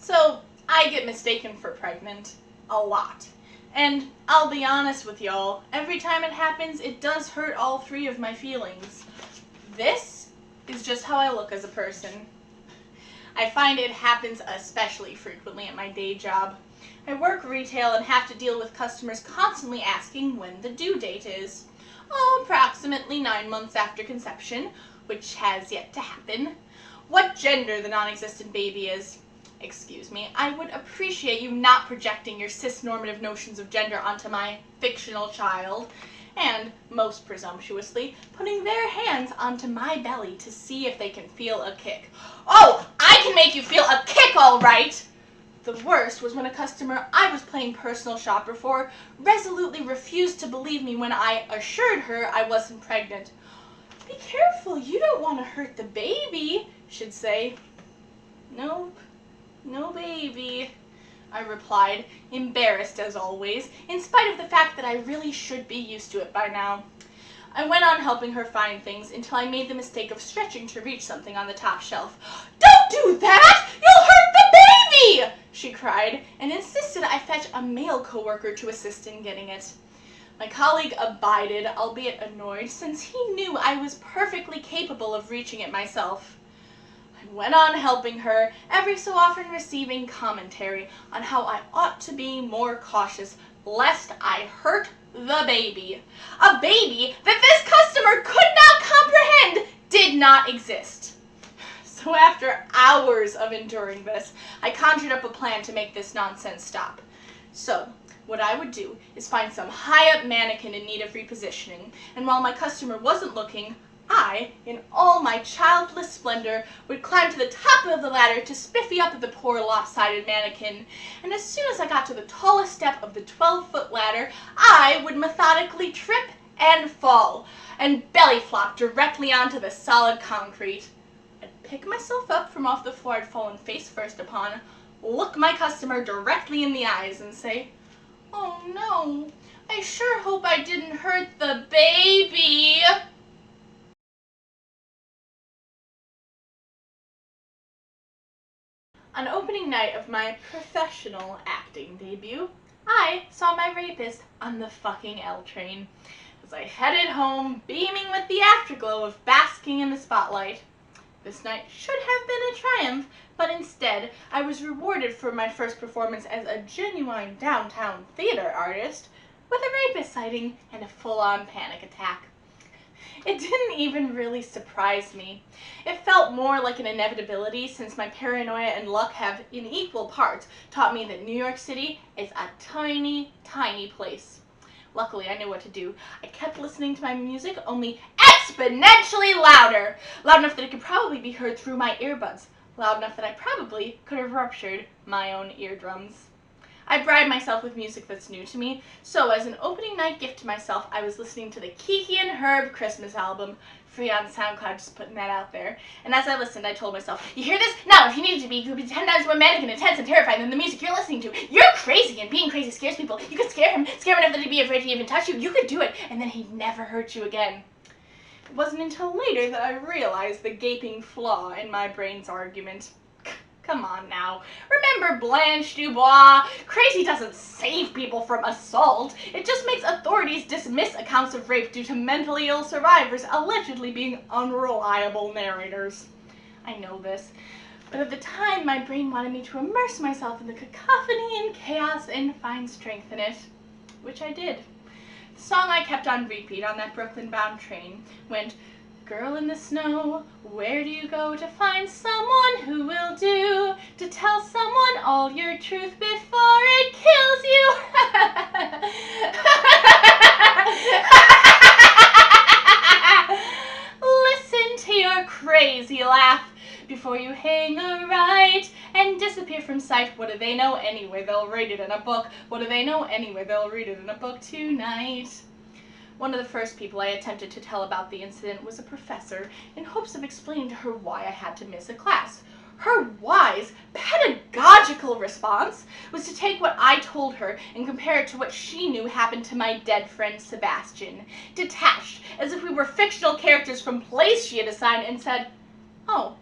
So, I get mistaken for pregnant a lot. And I'll be honest with y'all, every time it happens, it does hurt all three of my feelings. This is just how I look as a person. I find it happens especially frequently at my day job. I work retail and have to deal with customers constantly asking when the due date is. Oh, approximately 9 months after conception, which has yet to happen. What gender the non-existent baby is. Excuse me, I would appreciate you not projecting your cis-normative notions of gender onto my fictional child, and, most presumptuously, putting their hands onto my belly to see if they can feel a kick. Oh, I can make you feel a kick, all right! The worst was when a customer I was playing personal shopper for resolutely refused to believe me when I assured her I wasn't pregnant. Be careful, you don't want to hurt the baby, she'd say. Nope. No baby, I replied, embarrassed as always, in spite of the fact that I really should be used to it by now. I went on helping her find things until I made the mistake of stretching to reach something on the top shelf. Don't do that! You'll hurt the baby! She cried, and insisted I fetch a male coworker to assist in getting it. My colleague abided, albeit annoyed, since he knew I was perfectly capable of reaching it myself. I went on helping her, every so often receiving commentary on how I ought to be more cautious, lest I hurt the baby. A baby that this customer could not comprehend did not exist. So after hours of enduring this, I conjured up a plan to make this nonsense stop. So, what I would do is find some high-up mannequin in need of repositioning, and while my customer wasn't looking, I, in all my childless splendor, would climb to the top of the ladder to spiffy up the poor lopsided mannequin, and as soon as I got to the tallest step of the 12-foot ladder, I would methodically trip and fall, and belly flop directly onto the solid concrete. I'd pick myself up from off the floor I'd fallen face first upon, look my customer directly in the eyes, and say, "Oh no, I sure hope I didn't hurt the baby." On opening night of my professional acting debut, I saw my rapist on the fucking L train as I headed home, beaming with the afterglow of basking in the spotlight. This night should have been a triumph, but instead I was rewarded for my first performance as a genuine downtown theater artist with a rapist sighting and a full-on panic attack. It didn't even really surprise me. It felt more like an inevitability since my paranoia and luck have, in equal parts, taught me that New York City is a tiny, tiny place. Luckily, I knew what to do. I kept listening to my music, only exponentially louder. Loud enough that it could probably be heard through my earbuds. Loud enough that I probably could have ruptured my own eardrums. I bribed myself with music that's new to me, so as an opening night gift to myself, I was listening to the Kiki and Herb Christmas album, free on SoundCloud, just putting that out there. And as I listened, I told myself, you hear this? Now, if you needed to be, you could be 10 times more manic and intense and terrifying than the music you're listening to. You're crazy, and being crazy scares people. You could scare him enough that he'd be afraid to even touch you. You could do it, and then he'd never hurt you again. It wasn't until later that I realized the gaping flaw in my brain's argument. Come on now. Remember Blanche Dubois? Crazy doesn't save people from assault. It just makes authorities dismiss accounts of rape due to mentally ill survivors allegedly being unreliable narrators. I know this, but at the time my brain wanted me to immerse myself in the cacophony and chaos and find strength in it, which I did. The song I kept on repeat on that Brooklyn-bound train went, "Girl in the snow, where do you go to find someone who will do? To tell someone all your truth before it kills you." Listen to your crazy laugh before you hang a right and disappear from sight. What do they know anyway? They'll read it in a book. What do they know anyway? They'll read it in a book tonight. One of the first people I attempted to tell about the incident was a professor, in hopes of explaining to her why I had to miss a class. Her wise, pedagogical response was to take what I told her and compare it to what she knew happened to my dead friend Sebastian, detached, as if we were fictional characters from plays she had assigned, and said, "Oh,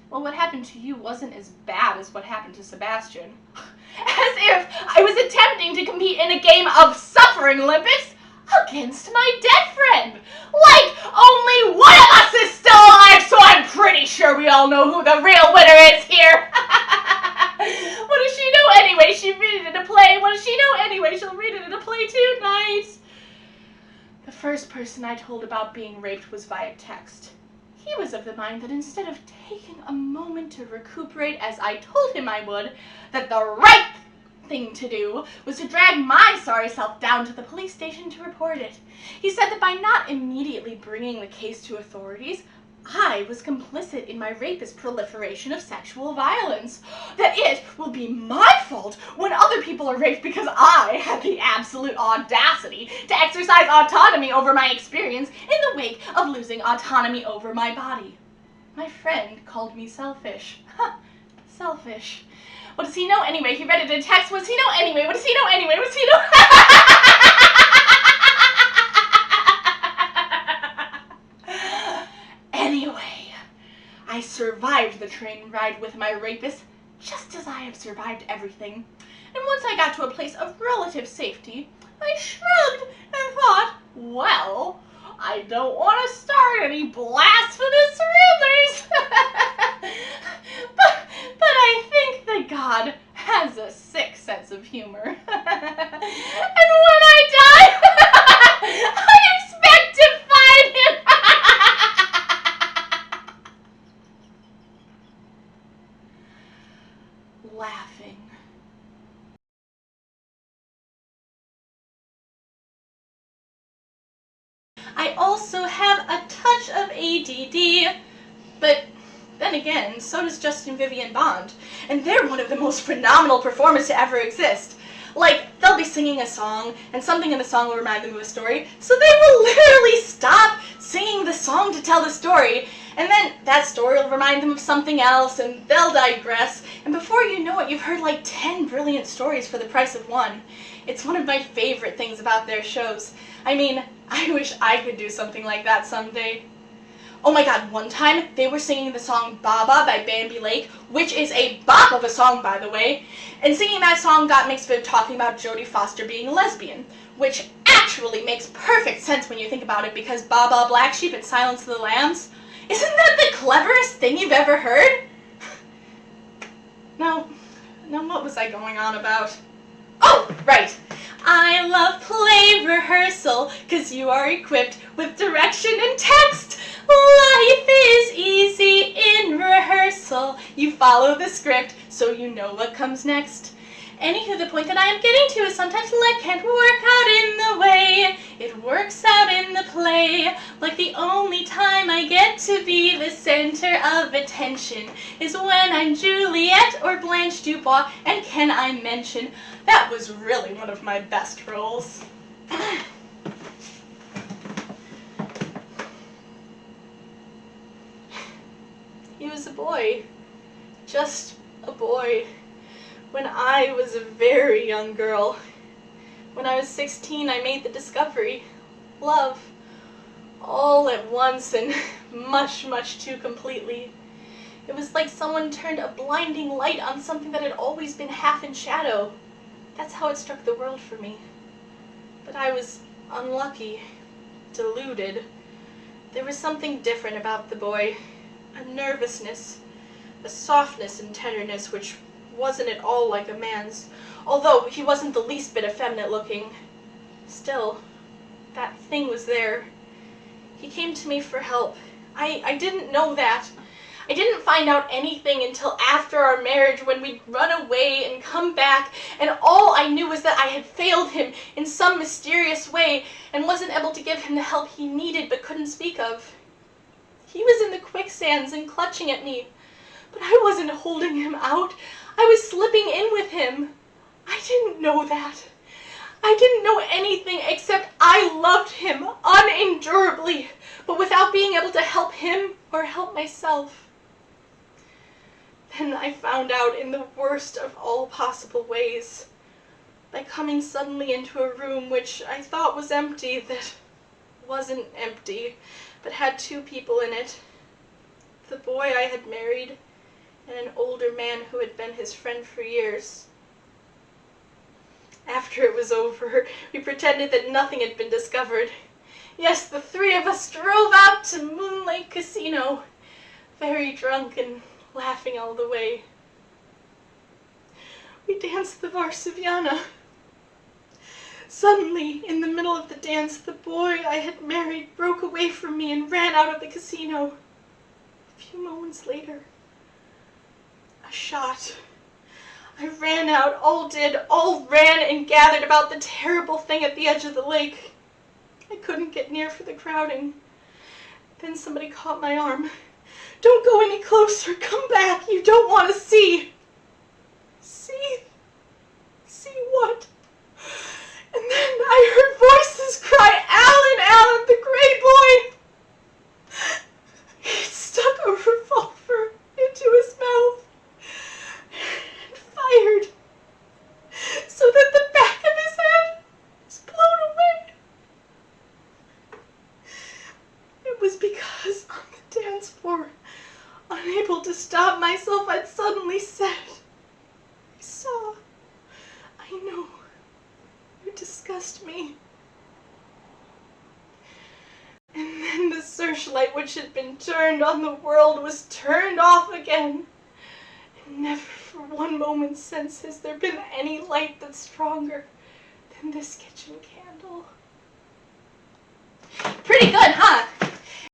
Well, what happened to you wasn't as bad as what happened to Sebastian. As if I was attempting to compete in a game of suffering Olympics against my dead friend. Like, only one of us is still alive, so I'm pretty sure we all know who the real winner is here. What does she know anyway? She read it in a play. What does she know anyway? She'll read it in a play tonight. The first person I told about being raped was via text. He was of the mind that instead of taking a moment to recuperate as I told him I would, that the right thing to do was to drag my sorry self down to the police station to report it. He said that by not immediately bringing the case to authorities, I was complicit in my rapist's proliferation of sexual violence. That it will be my fault when other people are raped because I had the absolute audacity to exercise autonomy over my experience in the wake of losing autonomy over my body. My friend called me selfish. Selfish. What does he know anyway? He read it in text. What does he know anyway? What does he know anyway? What does he know? Anyway, I survived the train ride with my rapist just as I have survived everything. And once I got to a place of relative safety, I shrugged and thought, well, I don't want to start any blasphemous rumors. but I think that God has a sick sense of humor. And when I die, I expect to find him. Laughing. I also have a touch of ADD, but then again, so does Justin Vivian Bond, and they're one of the most phenomenal performers to ever exist. Like, they'll be singing a song, and something in the song will remind them of a story, so they will literally stop singing the song to tell the story, and then that story will remind them of something else, and they'll digress, and before you know it, you've heard like 10 brilliant stories for the price of one. It's one of my favorite things about their shows. I mean, I wish I could do something like that someday. Oh my god, one time they were singing the song Baba by Bambi Lake, which is a bop of a song, by the way, and singing that song got mixed with talking about Jodie Foster being a lesbian, which actually makes perfect sense when you think about it, because Baba Black Sheep and Silence of the Lambs, isn't that the cleverest thing you've ever heard? Now what was I going on about? Oh, right. I love play rehearsal, 'cause you are equipped with direction and text. Life is easy in rehearsal. You follow the script, so you know what comes next. Anywho, the point that I am getting to is sometimes life can't work out in the way it works out in the play. Like the only time I get to be the center of attention is when I'm Juliet or Blanche Dubois, and can I mention, that was really one of my best roles. He was a boy, just a boy, when I was a very young girl. When I was 16, I made the discovery, love, all at once and much, much too completely. It was like someone turned a blinding light on something that had always been half in shadow. That's how it struck the world for me. But I was unlucky, deluded. There was something different about the boy. A nervousness, a softness and tenderness which wasn't at all like a man's, although he wasn't the least bit effeminate looking. Still, that thing was there. He came to me for help. I didn't know that. I didn't find out anything until after our marriage, when we'd run away and come back, and all I knew was that I had failed him in some mysterious way and wasn't able to give him the help he needed but couldn't speak of. He was in the quicksands and clutching at me, but I wasn't holding him out. I was slipping in with him. I didn't know that. I didn't know anything except I loved him unendurably, but without being able to help him or help myself. Then I found out in the worst of all possible ways, by coming suddenly into a room which I thought was empty, that wasn't empty, but had two people in it. The boy I had married and an older man who had been his friend for years. After it was over, we pretended that nothing had been discovered. Yes, the three of us drove out to Moonlight Casino, very drunk and laughing all the way. We danced the Varsaviana. Suddenly, in the middle of the dance, the boy I had married broke away from me and ran out of the casino. A few moments later, a shot. I ran out, all ran and gathered about the terrible thing at the edge of the lake. I couldn't get near for the crowding. Then somebody caught my arm. "Don't go any closer, come back, you don't want to see." See? See what? And then I heard voices cry, "Alan, Alan, the gray boy!" He stuck a revolver into his mouth and fired so that the back of his head was blown away. It was because on the dance floor, unable to stop myself, I'd suddenly said, "I saw, I know, you disgust me." And then the searchlight which had been turned on the world was turned off again. And never for one moment since has there been any light that's stronger than this kitchen candle. Pretty good, huh?